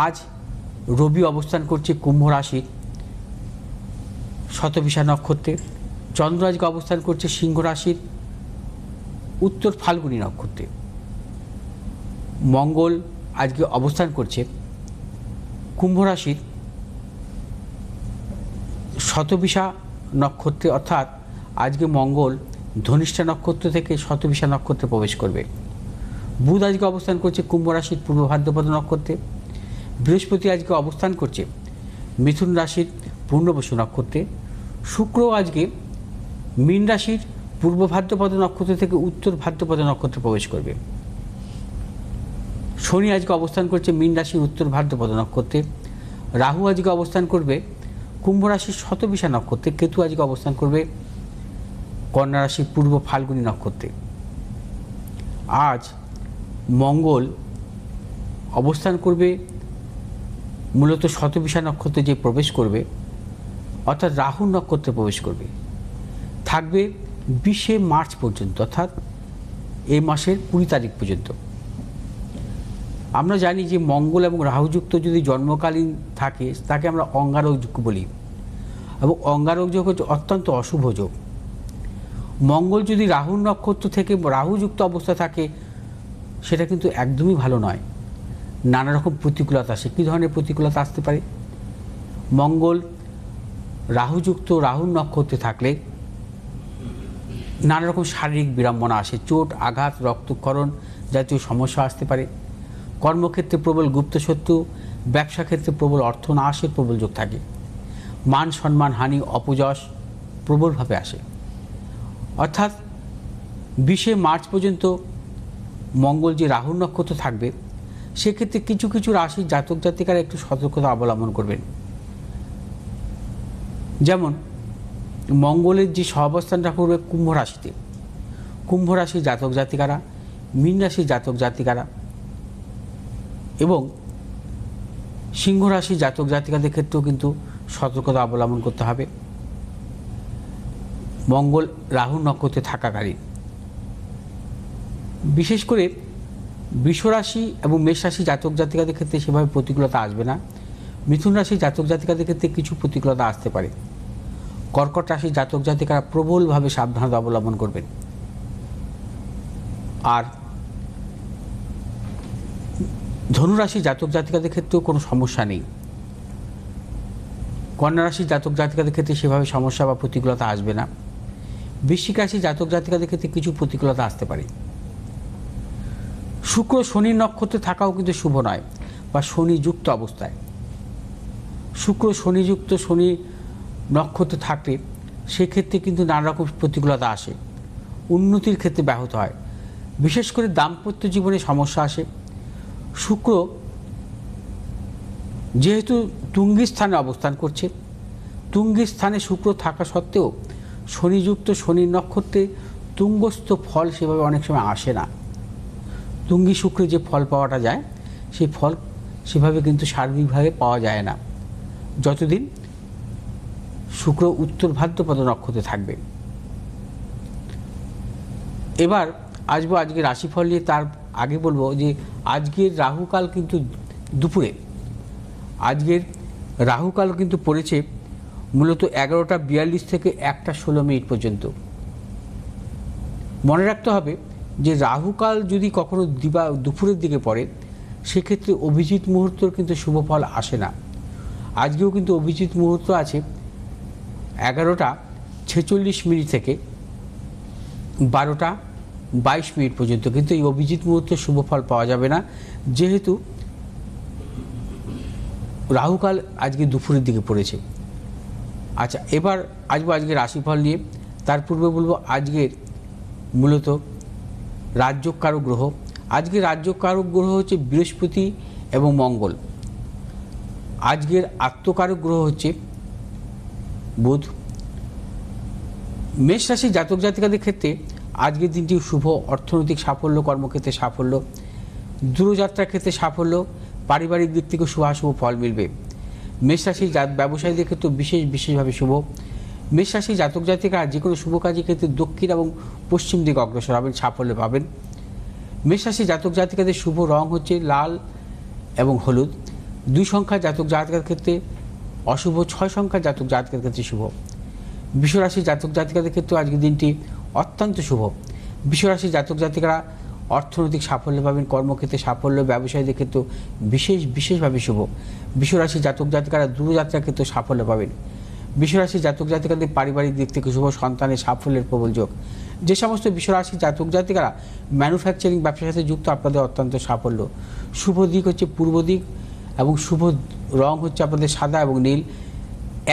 আজ রবি অবস্থান করছে কুম্ভ রাশির শতভিষা নক্ষত্রে, চন্দ্র আজকে অবস্থান করছে সিংহ রাশির উত্তর ফাল্গুনী নক্ষত্রে, মঙ্গল আজকে অবস্থান করছে কুম্ভ রাশির শতভিষা নক্ষত্রে, অর্থাৎ আজকে মঙ্গল ধনিষ্ঠা নক্ষত্র থেকে শতভিষা নক্ষত্রে প্রবেশ করবে। বুধ আজকে অবস্থান করছে কুম্ভ রাশির পূর্ব ভাদ্রপদ নক্ষত্রে, বৃহস্পতি আজকে অবস্থান করছে মিথুন রাশির পূর্ণবসু নক্ষত্রে, শুক্র আজকে মীন রাশির পূর্ব ভাদ্রপদ নক্ষত্র থেকে উত্তর ভাদ্রপদ নক্ষত্রে প্রবেশ করবে। শনি আজকে অবস্থান করছে মীন রাশির উত্তর ভাদ্রপদ নক্ষত্রে, রাহু আজকে অবস্থান করবে কুম্ভ রাশির শতভিষা নক্ষত্রে, কেতু আজকে অবস্থান করবে কন্যা রাশির পূর্ব ফাল্গুনী নক্ষত্রে। আজ মঙ্গল অবস্থান করবে মূলত শতভিষা নক্ষত্রে যে প্রবেশ করবে, অর্থাৎ রাহু নক্ষত্রে প্রবেশ করবে, থাকবে 20শে মার্চ পর্যন্ত, অর্থাৎ এই মাসের 20 তারিখ পর্যন্ত। আমরা জানি যে মঙ্গল এবং রাহুযুক্ত যদি জন্মকালীন থাকে তাকে আমরা অঙ্গারক যোগ বলি, এবং অঙ্গারক যোগ হচ্ছে অত্যন্ত অশুভ যোগ। মঙ্গল যদি রাহু নক্ষত্র থেকে রাহুযুক্ত অবস্থা থাকে সেটা কিন্তু একদমই ভালো নয়, নানা রকম প্রতিকূলতা আসে। কী ধরনের প্রতিকূলতা আসতে পারে? মঙ্গল রাহুযুক্ত রাহু নক্ষত্রে থাকলে নানা রকম শারীরিক বিড়ম্বনা আসে, চোট আঘাত রক্তক্ষরণ জাতীয় সমস্যা আসতে পারে। কর্মক্ষেত্রে প্রবল গুপ্তশত্রু, ব্যবসা ক্ষেত্রে প্রবল অর্থ নাশের প্রবল যোগ থাকে। মান সম্মান হানি অপযশ প্রবলভাবে আসে। অর্থাৎ 20শে মার্চ পর্যন্ত মঙ্গল যে রাহু নক্ষত্র থাকবে সেক্ষেত্রে কিছু কিছু রাশির জাতক জাতিকারা একটু সতর্কতা অবলম্বন করবেন। যেমন মঙ্গলের যে সহাবস্থানটা করবে কুম্ভ রাশিতে, কুম্ভ রাশির জাতক জাতিকারা, মীন রাশির জাতক জাতিকারা এবং সিংহ রাশির জাতক জাতিকাদের ক্ষেত্রেও কিন্তু সতর্কতা অবলম্বন করতে হবে। মঙ্গল রাহু নক্ষত্রে থাকাকালীন বিশেষ করে বৃষ রাশি এবং মেষ রাশি জাতক জাতিকাদের ক্ষেত্রে সেভাবে প্রতিকূলতা আসবে না। মিথুন রাশির জাতক জাতিকাদের ক্ষেত্রে কিছু প্রতিকূলতা আসতে পারে। কর্কট রাশির জাতক জাতিকারা প্রবলভাবে সাবধানতা অবলম্বন করবেন। আর ধনুরাশি জাতক জাতিকাদের ক্ষেত্রেও কোনো সমস্যা নেই। কন্যা রাশির জাতক জাতিকাদের ক্ষেত্রে সেভাবে সমস্যা বা প্রতিকূলতা আসবে না। বৃশ্চিক রাশির জাতক জাতিকাদের ক্ষেত্রে কিছু প্রতিকূলতা আসতে পারে। শুক্র শনির নক্ষত্রে থাকাও কিন্তু শুভ নয়, বা শনিযুক্ত অবস্থায়। শুক্র শনিযুক্ত শনি নক্ষত্রে থাকলে সেক্ষেত্রে কিন্তু নানা রকম প্রতিকূলতা আসে, উন্নতির ক্ষেত্রে ব্যাহত হয়, বিশেষ করে দাম্পত্য জীবনে সমস্যা আসে। শুক্র যেহেতু তুঙ্গি স্থানে অবস্থান করছে, তুঙ্গি স্থানে শুক্র থাকা সত্ত্বেও শনিযুক্ত শনির নক্ষত্রে তুঙ্গস্থ ফল সেভাবে অনেক সময় আসে না। তুঙ্গি শুক্রে যে ফল পাওয়াটা যায় সেই ফল সেভাবে কিন্তু সার্বিকভাবে পাওয়া যায় না যতদিন শুক্র উত্তর ভাদ্রপদ নক্ষত্রে থাকবে। এবার আসবো আজকে রাশিফল নিয়ে। তার আগে বলবো যে আজকের রাহুকাল কিন্তু দুপুরে, আজকের রাহুকাল কিন্তু পড়েছে মূলত 11টা 42 থেকে 1টা 16 মিনিট পর্যন্ত। মনে রাখতে হবে যে রাহুকাল যদি কখনো দুপুরের দিকে পড়ে সেক্ষেত্রে অভিজিৎ মুহূর্তর কিন্তু শুভ ফল আসে না। আজকেও কিন্তু অভিজিৎ মুহূর্ত আছে 11টা 46 মিনিট থেকে 12টা 22 মিনিট পর্যন্ত, কিন্তু এই অভিজিৎ মুহূর্তের শুভ ফল পাওয়া যাবে না যেহেতু রাহুকাল আজকে দুপুরের দিকে পড়েছে। আচ্ছা, এবার আসবো আজকে রাশিফল নিয়ে। তার পূর্বে বলবো আজকের মূলত রাজ্যকারক গ্রহ, আজকের রাজ্যকারক গ্রহ হচ্ছে বৃহস্পতি এবং মঙ্গল। আজকের আত্মকারক গ্রহ হচ্ছে বুধ। মেষ রাশির জাতক জাতিকাদের ক্ষেত্রে আজকের দিনটি শুভ। অর্থনৈতিক সাফল্য, কর্মক্ষেত্রে সাফল্য, দূরযাত্রার ক্ষেত্রে সাফল্য, পারিবারিক দিক থেকে শুভাশুভ ফল মিলবে। মেষ রাশির ব্যবসায়ীদের ক্ষেত্রে বিশেষভাবে শুভ। মেষ রাশির জাতক জাতিকা যে কোনো শুভ কাজের ক্ষেত্রে দক্ষিণ এবং পশ্চিম দিকে অগ্রসর হবেন, সাফল্য পাবেন। মেষ রাশির জাতক জাতিকাদের শুভ রং হচ্ছে লাল এবং হলুদ। 2 সংখ্যা জাতক জাতিকার ক্ষেত্রে অশুভ, 6 সংখ্যা জাতক জাতিকার ক্ষেত্রে শুভ। বিশ্বরাশি জাতক জাতিকাদের ক্ষেত্রে আজকের দিনটি অত্যন্ত শুভ। বিশ্বরাশি জাতক জাতিকারা অর্থনৈতিক সাফল্য পাবেন, কর্মক্ষেত্রে সাফল্য, ব্যবসায়ীদের ক্ষেত্রে বিশেষভাবে শুভ। বিশ্বরাশি জাতক জাতিকারা দূরযাত্রার ক্ষেত্রে সাফল্য পাবেন। বিশ্বরাশি জাতক জাতিকাদের পারিবারিক দিক থেকে শুভ, সন্তানের সাফল্যের প্রবল যোগ। যে সমস্ত বিশ্বরাশি জাতক জাতিকারা ম্যানুফ্যাকচারিং ব্যবসার সাথে যুক্ত, আপনাদের অত্যন্ত সাফল্য। শুভ দিক হচ্ছে পূর্ব দিক এবং শুভ রং হচ্ছে আপনাদের সাদা এবং নীল।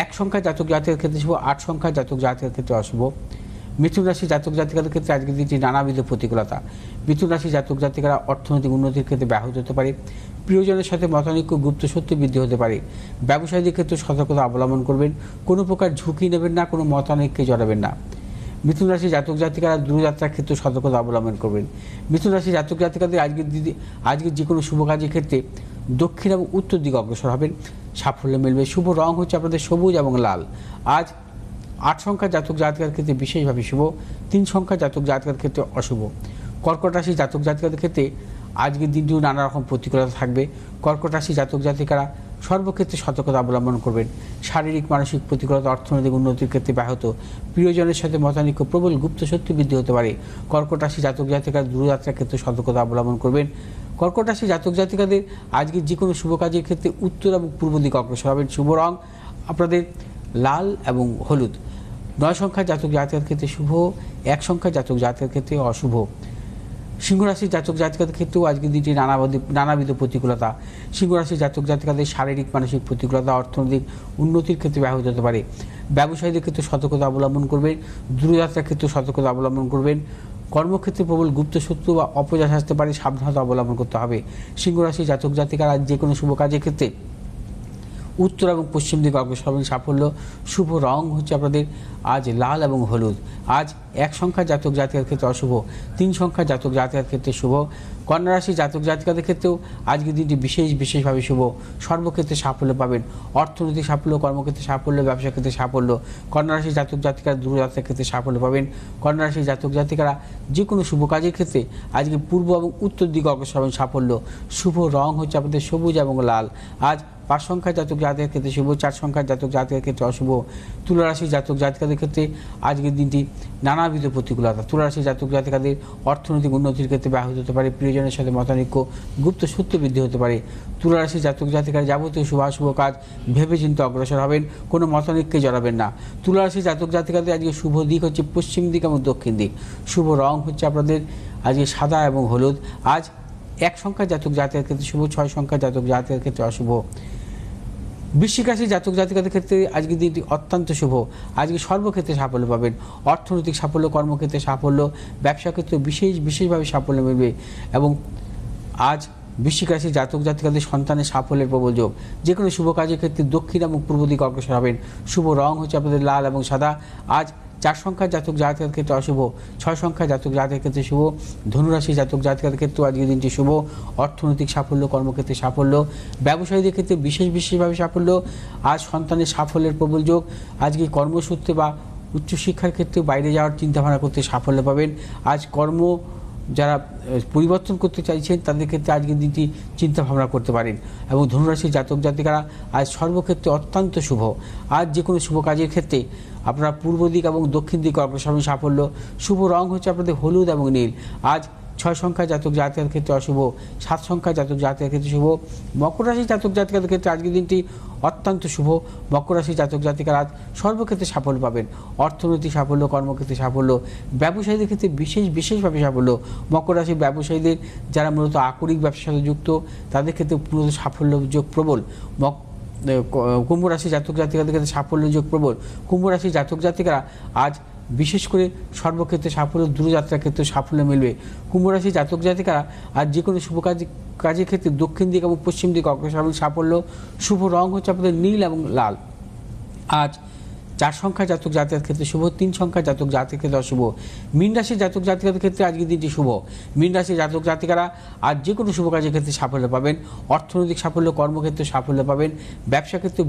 1 সংখ্যা জাতক জাতিকার ক্ষেত্রে শুভ, 8 সংখ্যা জাতক জাতিকার ক্ষেত্রে অশুভ। মিথুন রাশি জাতক জাতিকাদের ক্ষেত্রে আজকের দিনটি নানাবিধ প্রতিকূলতা। মিথুন রাশি জাতক জাতিকারা অর্থনৈতিক উন্নতির ক্ষেত্রে ব্যাহত হতে পারে। প্রিয়জনের সাথে মতানৈক্য, গুপ্ত সত্য বৃদ্ধি হতে পারে। ব্যবসায়ীদের ক্ষেত্রে সতর্কতা অবলম্বন করবেন, কোনো প্রকার ঝুঁকি নেবেন না, কোনো মতানৈক্যে জড়াবেন না। মিথুন রাশি জাতক জাতিকারা দূরযাত্রার ক্ষেত্রে সতর্কতা অবলম্বন করবেন। মিথুন রাশি জাতক জাতিকাদের আজকের যে কোনো শুভ কাজের ক্ষেত্রে দক্ষিণ এবং উত্তর দিকে অগ্রসর হবেন, সাফল্য মিলবে। শুভ রং হচ্ছে আপনাদের সবুজ এবং লাল। আজ 8 সংখ্যা জাতক জাতিকার ক্ষেত্রে বিশেষভাবে শুভ, 3 সংখ্যা জাতক জাতিকার ক্ষেত্রে অশুভ। কর্কট রাশি জাতক জাতিকাদের ক্ষেত্রে আজকের দিনটিও নানা রকম প্রতিকূলতা থাকবে। কর্কট রাশি জাতক জাতিকারা সর্বক্ষেত্রে সতর্কতা অবলম্বন করবেন। শারীরিক মানসিক প্রতিকূলতা, অর্থনৈতিক উন্নতির ক্ষেত্রে ব্যাহত, প্রিয়জনের সাথে মতানৈক্য, প্রবল গুপ্ত শক্তি বৃদ্ধি হতে পারে। কর্কট রাশি জাতক জাতিকারা দূরযাত্রার ক্ষেত্রে সতর্কতা অবলম্বন করবেন। কর্কট রাশি জাতক জাতিকাদের আজকে যে কোনো শুভ কাজের ক্ষেত্রে উত্তর এবং পূর্ব দিকে অগ্রসর হবেন। শুভ রং আপনাদের লাল এবং হলুদ। 9 সংখ্যা জাতক জাতিকার ক্ষেত্রে শুভ, 1 সংখ্যা জাতক জাতিকার ক্ষেত্রে অশুভ। সিংহরাশি জাতক জাতিকাদের ক্ষেত্রেও আজকের দিনটি নানাবিধ প্রতিকূলতা। সিংহরাশি জাতক জাতিকাদের শারীরিক মানসিক প্রতিকূলতা, অর্থনৈতিক উন্নতির ক্ষেত্রে ব্যাহত হতে পারে। ব্যবসায়ীদের ক্ষেত্রে সতর্কতা অবলম্বন করবেন, দূরযাত্রার ক্ষেত্রে সতর্কতা অবলম্বন করবেন। কর্মক্ষেত্রে প্রবল গুপ্ত শত্রু বা অপযাস আসতে পারে, সাবধানতা অবলম্বন করতে হবে। সিংহরাশি জাতক জাতিকারা যে কোনো শুভ কাজের ক্ষেত্রে উত্তর এবং পশ্চিম দিকে অগ্রসর হবেন, সাফল্য। শুভ রং হচ্ছে আপনাদের আজ লাল এবং হলুদ। আজ 1 সংখ্যা জাতক জাতিকার ক্ষেত্রে অশুভ, 3 সংখ্যা জাতক জাতিকার ক্ষেত্রে শুভ। কন্যা রাশি জাতক জাতিকাদের ক্ষেত্রেও আজকের দিনটি বিশেষভাবে শুভ, সর্বক্ষেত্রে সাফল্য পাবেন। অর্থনৈতিক সাফল্য, কর্মক্ষেত্রে সাফল্য, ব্যবসা ক্ষেত্রে সাফল্য। কন্যা রাশি জাতক জাতিকারা দূরযাত্রার ক্ষেত্রে সাফল্য পাবেন। কন্যা রাশি জাতক জাতিকারা যে কোনো শুভ কাজের ক্ষেত্রে আজকে পূর্ব এবং উত্তর দিকে অগ্রসর হবেন, সাফল্য। শুভ রং হচ্ছে আপনাদের সবুজ এবং লাল। আজ 5 সংখ্যা জাতক জাতিকার ক্ষেত্রে শুভ, 4 সংখ্যা জাতক জাতিকার ক্ষেত্রে অশুভ। তুলা রাশি জাতক জাতিকাদের ক্ষেত্রে আজকের দিনটি নানাবিধ প্রতিকূলতা। তুলা রাশি জাতক জাতিকাদের অর্থনৈতিক উন্নতির ক্ষেত্রে ব্যাহত হতে পারে, প্রিয়জনের সাথে মতানৈক্য, গুপ্ত সত্য বৃদ্ধি হতে পারে। তুলা রাশি জাতক জাতিকার যাবতীয় শুভ কাজ ভেবে চিন্তে অগ্রসর হবেন, কোনো মতানৈক্যে জড়াবেন না। তুলা রাশি জাতক জাতিকাদের আজকে শুভ দিক হচ্ছে পশ্চিম দিক এবং দক্ষিণ দিক। শুভ রং হচ্ছে আপনাদের আজকে সাদা এবং হলুদ। আজ 1 সংখ্যা জাতক জাতিকার ক্ষেত্রে শুভ, 6 সংখ্যা জাতক জাতিকার ক্ষেত্রে অশুভ। বৃশ্চিক রাশি জাতক জাতিকাদের ক্ষেত্রে আজকের দিনটি অত্যন্ত শুভ। আজকে সর্বক্ষেত্রে সাফল্য পাবেন। অর্থনৈতিক সাফল্য, কর্মক্ষেত্রে সাফল্য, ব্যবসা ক্ষেত্রে বিশেষভাবে সাফল্য মিলবে। এবং আজ বৃশ্চিক রাশি জাতক জাতিকাদের সন্তানের সাফল্যের প্রবল যোগ। যে কোনো শুভ কাজের ক্ষেত্রে দক্ষিণ এবং পূর্ব দিকে অগ্রসর হবেন। শুভ রং হচ্ছে আপনাদের লাল এবং সাদা। আজ 4 সংখ্যা জাতক জাতিকার ক্ষেত্রে অশুভ, 6 সংখ্যা জাতক জাতিকার ক্ষেত্রে শুভ। ধনুরাশি জাতক জাতিকার ক্ষেত্রেও আজকের দিনটি শুভ। অর্থনৈতিক সাফল্য, কর্মক্ষেত্রে সাফল্য, ব্যবসায়ীদের ক্ষেত্রে বিশেষভাবে সাফল্য। আজ সন্তানের সাফল্যের প্রবল যোগ। আজকে কর্মসূত্রে বা উচ্চশিক্ষার ক্ষেত্রে বাইরে যাওয়ার চিন্তাভাবনা করতে সাফল্য পাবেন। আজ যারা পরিবর্তন করতে চাইছেন তাদের ক্ষেত্রে আজকের দিনটি চিন্তাভাবনা করতে পারেন। এবং ধনুরাশি জাতক জাতিকারা আজ সর্বক্ষেত্রে অত্যন্ত শুভ। আজ যে কোনো শুভ কাজের ক্ষেত্রে আপনারা পূর্ব দিক এবং দক্ষিণ দিকে অগ্রসর সাফল্য। শুভ রং হচ্ছে আপনাদের হলুদ এবং নীল। আজ 6 সংখ্যা জাতক জাতিকার ক্ষেত্রে অশুভ, 7 সংখ্যা জাতক জাতিকার ক্ষেত্রে শুভ। মকর রাশি জাতক জাতিকাদের ক্ষেত্রে আজকের দিনটি অত্যন্ত শুভ। মকর রাশি জাতক জাতিকারা আজ সর্বক্ষেত্রে সাফল্য পাবেন। অর্থনৈতিক সাফল্য, কর্মক্ষেত্রে সাফল্য, ব্যবসায়ীদের ক্ষেত্রে বিশেষভাবে সাফল্য। মকর রাশির ব্যবসায়ীদের যারা মূলত আকরিক ব্যবসার সাথে যুক্ত তাদের ক্ষেত্রে মূলত সাফল্য যোগ প্রবল। কুম্ভ রাশি জাতক জাতিকাদের ক্ষেত্রে সাফল্য যোগ প্রবল। কুম্ভ রাশি জাতক জাতিকারা আজ বিশেষ করে সর্বক্ষেত্রে সাফল্য, দূরযাত্রার ক্ষেত্রে সাফল্য মিলবে। কুম্ভ রাশি জাতক জাতিকারা আজ যে কোনো শুভ কাজের ক্ষেত্রে দক্ষিণ দিক এবং পশ্চিম দিকে অগ্রসর হবেন, সাফল্য। শুভ রং হচ্ছে আপনাদের নীল এবং লাল। আজ 4 সংখ্যা জাতক জাতিকার ক্ষেত্রে শুভ, 3 সংখ্যা জাতক জাতিকার ক্ষেত্রে অশুভ। মীন রাশির জাতক জাতিকাদের ক্ষেত্রে আজকের দিনটি শুভ। মীন রাশির জাতক জাতিকারা আজ যে কোনো শুভ কাজের ক্ষেত্রে সাফল্য পাবেন, অর্থনৈতিক সাফল্য, কর্মক্ষেত্রে সাফল্য পাবেন, ব্যবসা ক্ষেত্রে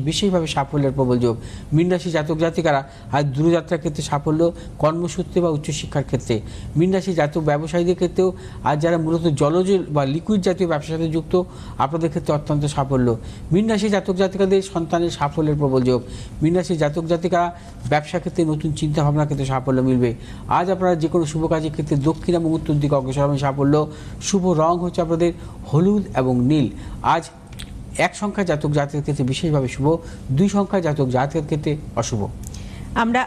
বিশেষভাবে সাফল্যের প্রবল যোগ। মীন রাশির জাতক জাতিকারা আজ দূরযাত্রার ক্ষেত্রে সাফল্য, কর্মসূত্রে বা উচ্চশিক্ষার ক্ষেত্রে। মীন রাশির জাতক ব্যবসায়ীদের ক্ষেত্রেও আজ যারা মূলত জলজ বা লিকুইড জাতীয় ব্যবসার সাথে যুক্ত, আপনাদের ক্ষেত্রে অত্যন্ত সাফল্য। মীন রাশির জাতক জাতিকাদের সন্তানের সাফল্যের প্রবল যোগ। মীন রাশির জাতক জাতিকারা ব্যবসা ক্ষেত্রে নতুন চিন্তাভাবনার ক্ষেত্রে সাফল্য মিলবে। আজ আপনারা যে কোনো শুভ কাজের ক্ষেত্রে দক্ষিণ এবং উত্তর দিকে অগ্রসর হবেন সাফল্য। শুভ রং হচ্ছে আপনাদের হলুদ এবং নীল। আজ 1 সংখ্যা জাতক জাতকের ক্ষেত্রে বিশেষভাবে শুভ, 2 সংখ্যা জাতক জাতকের ক্ষেত্রে অশুভ। আমরা